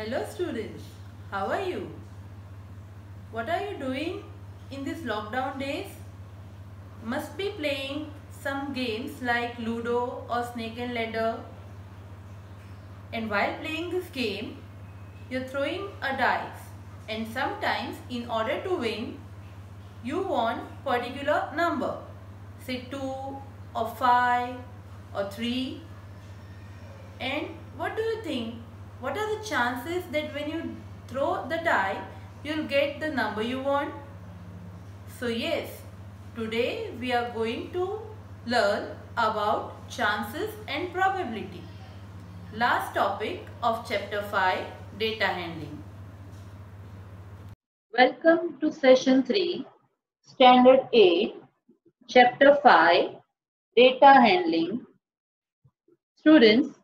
Hello students, how are you? What are you doing in these lockdown days? Must be playing some games like Ludo or Snake and Ladder. And while playing this game, you're throwing a dice. And sometimes in order to win, you want particular number. Say 2 or 5 or 3. And what do you think? What are the chances that when you throw the die, you'll get the number you want? So yes, today we are going to learn about chances and probability. Last topic of chapter 5, data handling. Welcome to session 3, standard 8, chapter 5, data handling. Students,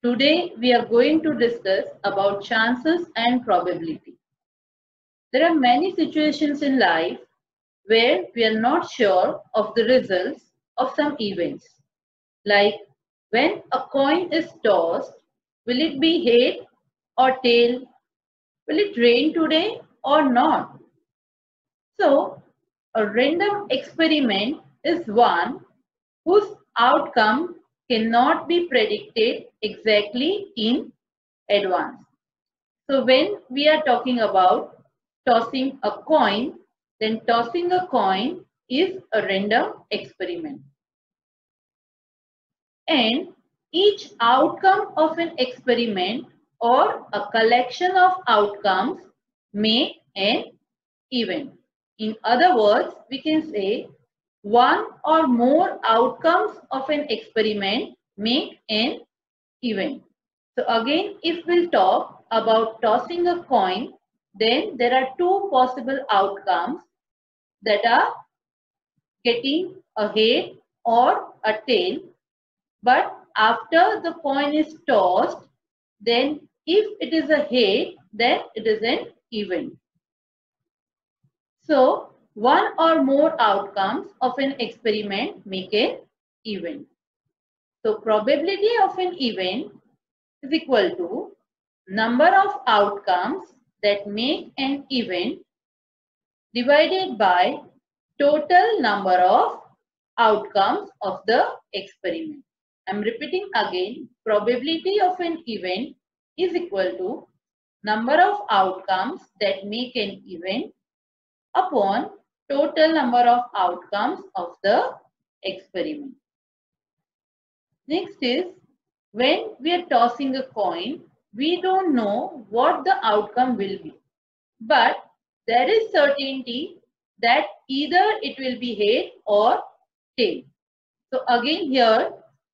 today we are going to discuss about chances and probability. There are many situations in life where we are not sure of the results of some events. Like when a coin is tossed, will it be head or tail? Will it rain today or not? So, a random experiment is one whose outcome cannot be predicted exactly in advance. So when we are talking about tossing a coin, then tossing a coin is a random experiment. And each outcome of an experiment or a collection of outcomes make an event. In other words, we can say one or more outcomes of an experiment make an event. So again, if we'll talk about tossing a coin, then there are two possible outcomes that are getting a head or a tail. But after the coin is tossed, then if it is a head, then it is an event. So one or more outcomes of an experiment make an event. So probability of an event is equal to number of outcomes that make an event divided by total number of outcomes of the experiment. I am repeating again, probability of an event is equal to number of outcomes that make an event upon total number of outcomes of the experiment. Next is, when we are tossing a coin, we don't know what the outcome will be. But there is certainty that either it will be head or tail. So again here,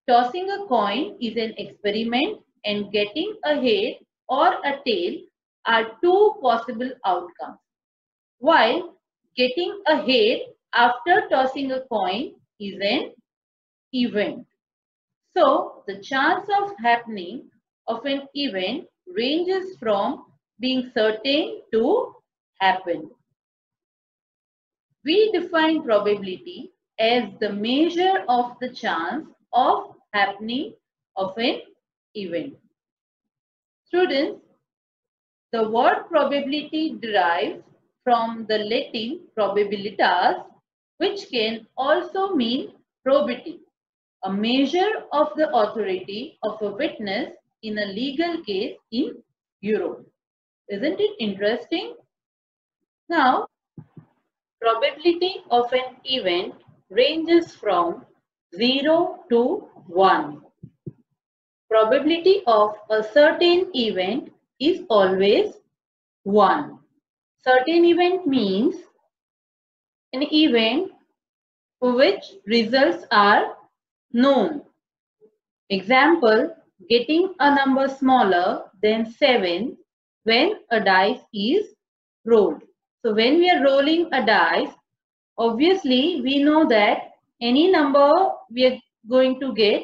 tossing a coin is an experiment and getting a head or a tail are two possible outcomes. While getting a head after tossing a coin is an event. So, the chance of happening of an event ranges from being certain to happen. We define probability as the measure of the chance of happening of an event. Students, the word probability derives from the Latin probabilitas, which can also mean probity, a measure of the authority of a witness in a legal case in Europe. Isn't it interesting? Now, probability of an event ranges from 0 to 1. Probability of a certain event is always 1. Certain event means an event for which results are known. Example, getting a number smaller than 7 when a dice is rolled. So when we are rolling a dice, obviously we know that any number we are going to get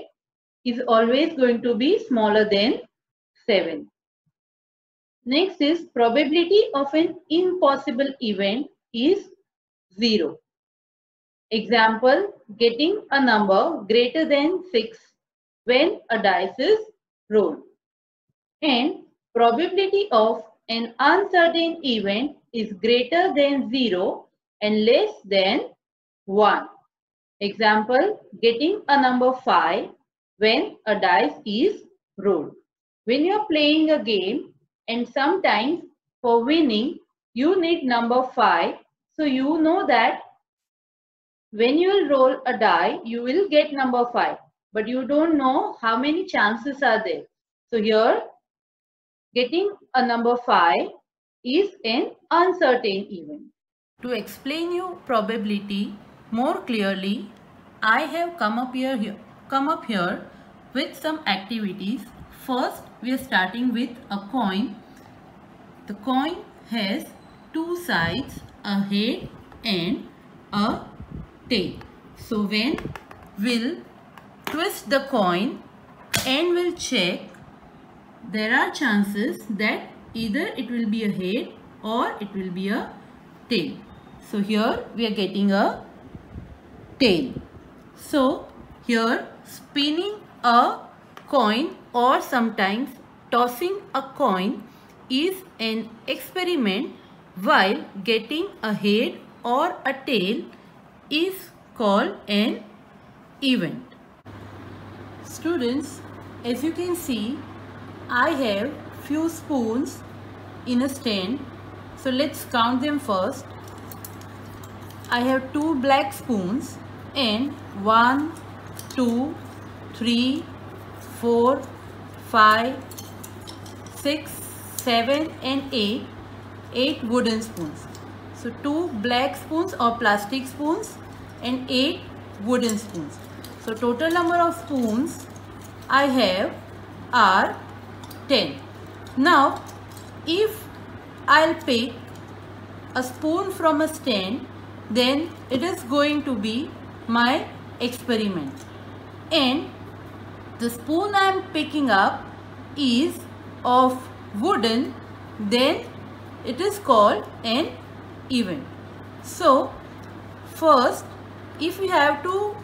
is always going to be smaller than 7. Next is probability of an impossible event is 0. Example, getting a number greater than 6 when a dice is rolled. And Probability of an uncertain event is greater than 0 and less than 1. Example, getting a number 5 when a dice is rolled. When you are playing a game and sometimes for winning you need number 5, so you know that when you will roll a die you will get number 5, but you don't know how many chances are there. So here getting a number 5 is an uncertain event. To explain you probability more clearly, I have come up here with some activities. First, we are starting with a coin. The coin has two sides, a head and a tail. So when we'll twist the coin and we'll check, there are chances that either it will be a head or it will be a tail. So here we are getting a tail. So here spinning a coin or sometimes tossing a coin is an experiment, while getting a head or a tail is called an event. Students, as you can see, I have few spoons in a stand. So let's count them first. I have 2 black spoons and 1, 2, 3, 4, 5, 6, 7 and 8 wooden spoons. So 2 black spoons or plastic spoons and 8 wooden spoons. So total number of spoons I have are 10. Now if I'll pick a spoon from a stand, then it is going to be my experiment, and the spoon I am picking up is of wooden, then it is called an event. So first, if we have to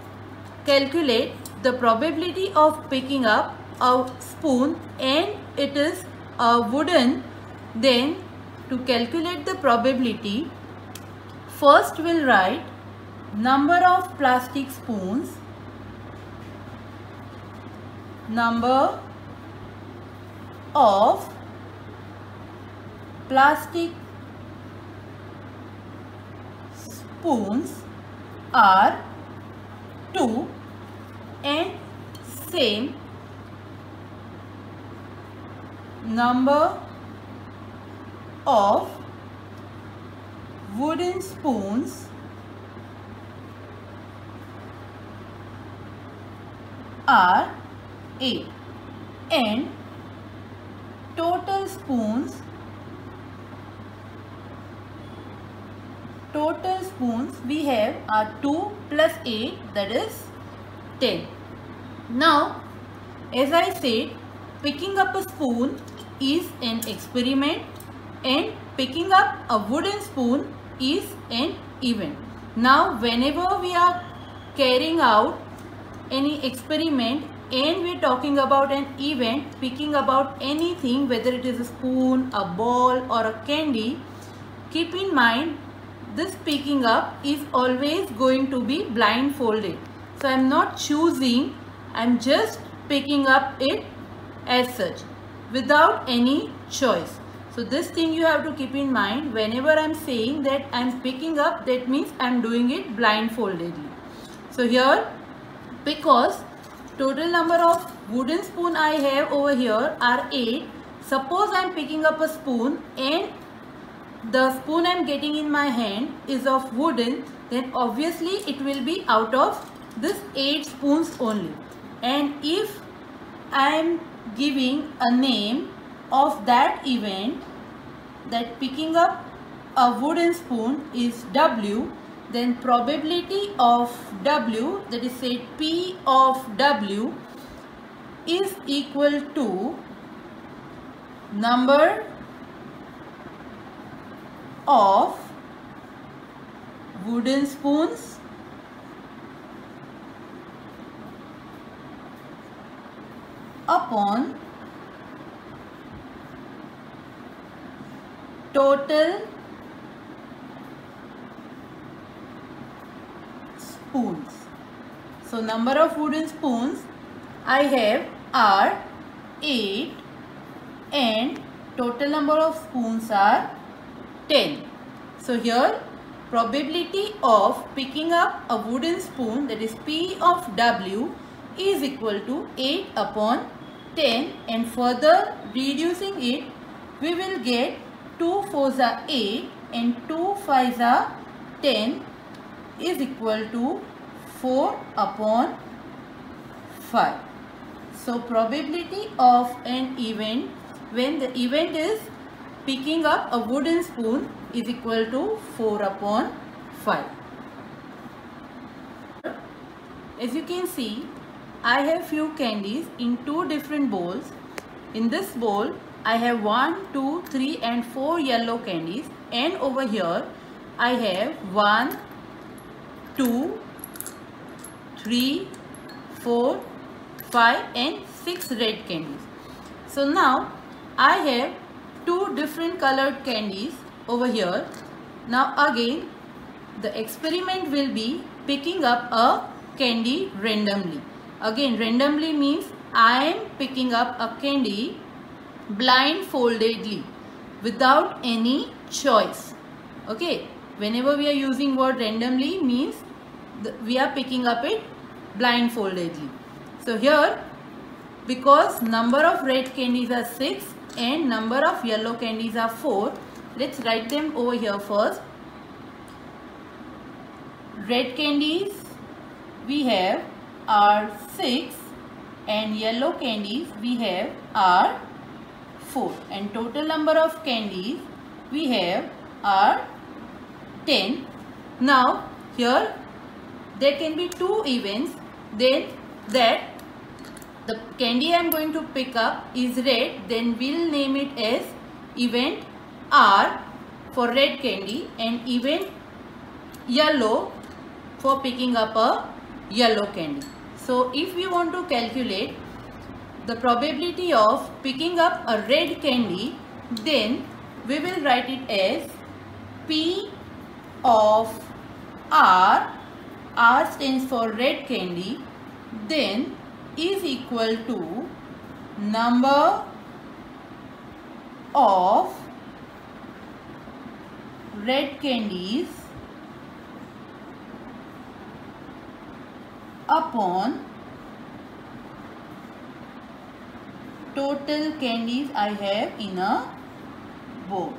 calculate the probability of picking up a spoon and it is a wooden, then to calculate the probability, first we'll write number of plastic spoons, number of plastic spoons are 2, and same number of wooden spoons are 8, and total spoons we have are 2 plus 8, that is 10. Now as I said, picking up a spoon is an experiment and picking up a wooden spoon is an event. Now whenever we are carrying out any experiment and we are talking about an event, picking about anything, whether it is a spoon, a ball or a candy, keep in mind this picking up is always going to be blindfolded. So I am not choosing, I am just picking up it as such without any choice. So this thing you have to keep in mind. Whenever I am saying that I am picking up, that means I am doing it blindfoldedly. So here, because total number of wooden spoon I have over here are 8. Suppose I am picking up a spoon and the spoon I am getting in my hand is of wooden, then obviously it will be out of this 8 spoons only. And if I am giving a name of that event, that picking up a wooden spoon is W, then probability of W, that is say P of W, is equal to number of wooden spoons upon total spoons. So number of wooden spoons I have are 8 and total number of spoons are 10. So here probability of picking up a wooden spoon, that is P of W, is equal to 8 upon 10, and further reducing it we will get 2 fours are 8 and 2 fives are 10 is equal to 4 upon 5. So probability of an event when the event is picking up a wooden spoon is equal to 4 upon 5. As you can see, I have few candies in two different bowls. In this bowl, I have 1, 2, 3 and 4 yellow candies, and over here I have 1, 2, 3, 4, 5 and 6 red candies. So now I have two different colored candies over here. Now again the experiment will be picking up a candy randomly. Again, randomly means I am picking up a candy blindfoldedly without any choice. Okay, whenever we are using word randomly means we are picking up it blindfoldedly. So here, because number of red candies are 6 and number of yellow candies are 4, let's write them over here first. Red candies we have are 6 and yellow candies we have are 4, and total number of candies we have are 10. Now here there can be two events, then that the candy I am going to pick up is red, then we'll name it as event R for red candy and event yellow for picking up a yellow candy. So if we want to calculate the probability of picking up a red candy, then we will write it as P of R, R stands for red candy, then is equal to number of red candies upon total candies I have in a bowl.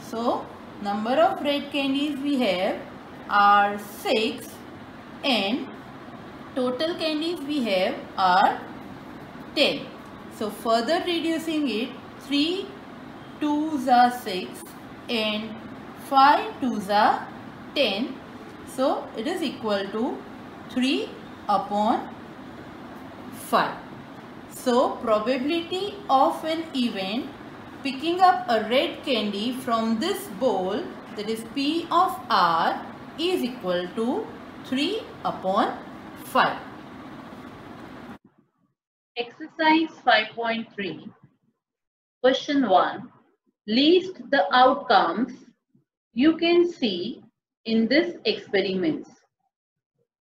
So number of red candies we have are 6 and total candies we have are 10. So further reducing it, 3 2s are 6 and 5 2s are 10. So it is equal to 3 upon 5. So probability of an event picking up a red candy from this bowl, that is P of R, is equal to 3 upon 5. Exercise 5.3. Question 1. List the outcomes you can see in this experiments.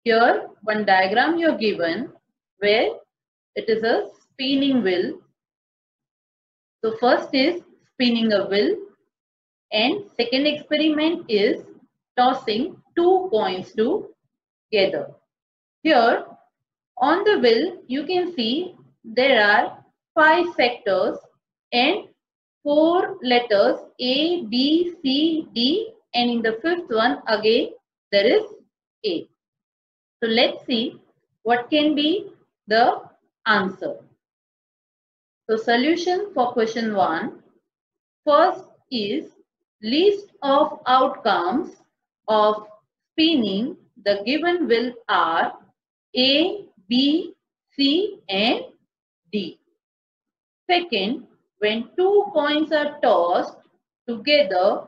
Here one diagram you are given where it is a spinning wheel. So first is spinning a wheel and second experiment is tossing two coins together. Here on the wheel you can see there are 5 sectors and 4 letters A, B, C, D, and in the fifth one again there is A. So let's see what can be the answer. So solution for question 1. First is list of outcomes of spinning the given wheel are A, B, C and D. Second, when two coins are tossed together,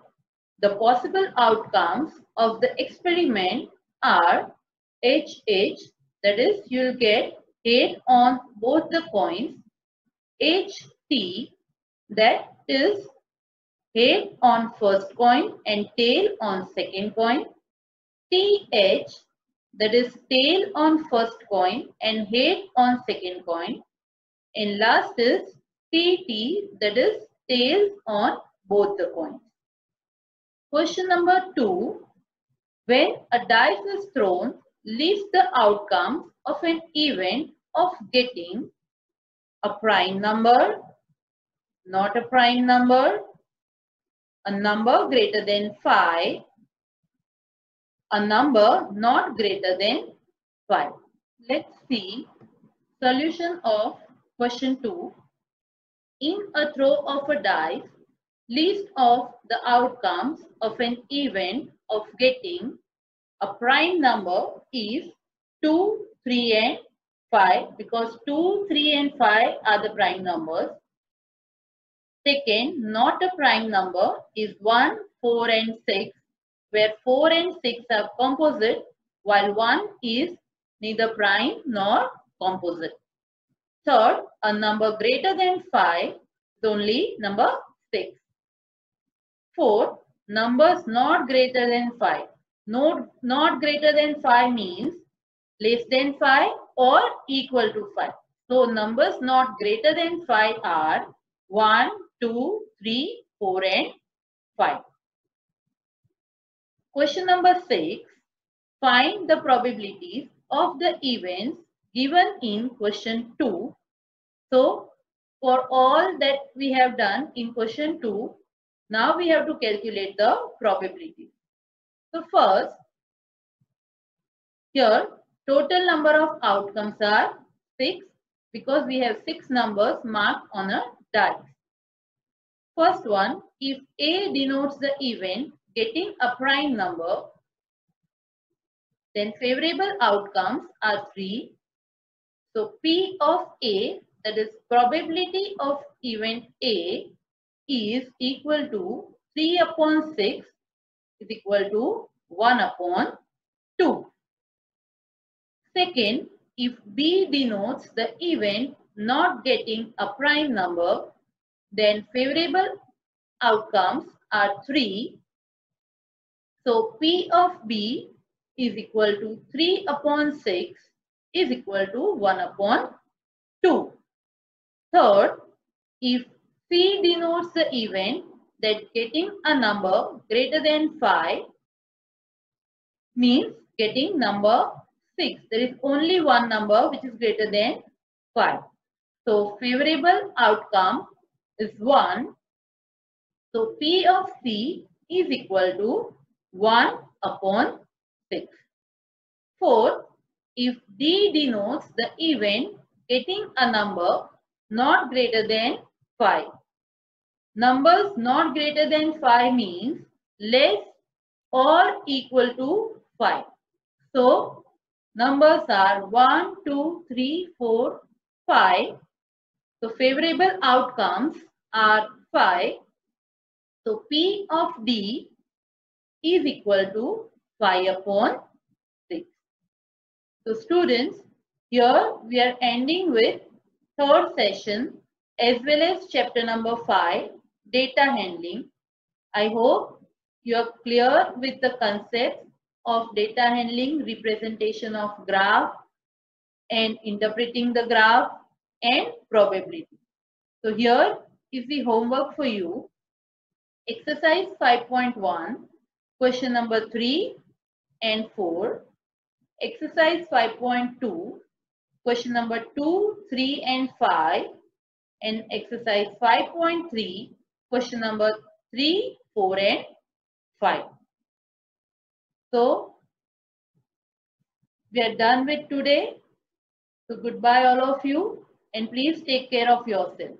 the possible outcomes of the experiment are HH, that is you will get head on both the coins, HT, that is head on first coin and tail on second coin. TH, that is tail on first coin and head on second coin. And last is TT, that is tails on both the coins. Question number 2. When a dice is thrown, list the outcomes of an event of getting a prime number, not a prime number, a number greater than 5, a number not greater than 5. Let's see solution of question 2. In a throw of a dice, list of the outcomes of an event of getting a prime number is 2, 3 and 5 because 2, 3 and 5 are the prime numbers. Second, not a prime number is 1, 4 and 6 where 4 and 6 are composite while 1 is neither prime nor composite. Third, a number greater than 5 is only number 6. Fourth, numbers not greater than 5. Not greater than 5 means less than 5 or equal to 5. So numbers not greater than 5 are 1, 2, 3, 4 and 5. Question number 6. Find the probabilities of the events given in question 2. So for all that we have done in question 2, now we have to calculate the probability. So first, here total number of outcomes are 6 because we have 6 numbers marked on a dice. First one, if A denotes the event getting a prime number, then favorable outcomes are 3. So P of A, that is probability of event A, is equal to 3 upon 6 is equal to 1 upon 2. Second, if B denotes the event not getting a prime number, then favorable outcomes are 3. So P of B is equal to 3 upon 6 is equal to 1 upon 2. Third, if C denotes the event that getting a number greater than 5 means getting number 6. There is only one number which is greater than 5. So favorable outcome is 1. So P of C is equal to 1 upon 6. Fourth, if D denotes the event getting a number not greater than 5. Numbers not greater than 5 means less or equal to 5. So numbers are 1, 2, 3, 4, 5. So favorable outcomes are 5. So P of D is equal to 5 upon 6. So students, here we are ending with third session as well as chapter number 5, data handling. I hope you are clear with the concepts of data handling, representation of graph and interpreting the graph and probability. So here is the homework for you. Exercise 5.1, question number 3 and 4. Exercise 5.2, question number 2, 3 and 5. And exercise 5.3, question number 3, 4 and 5. So we are done with today. So goodbye all of you and please take care of yourself.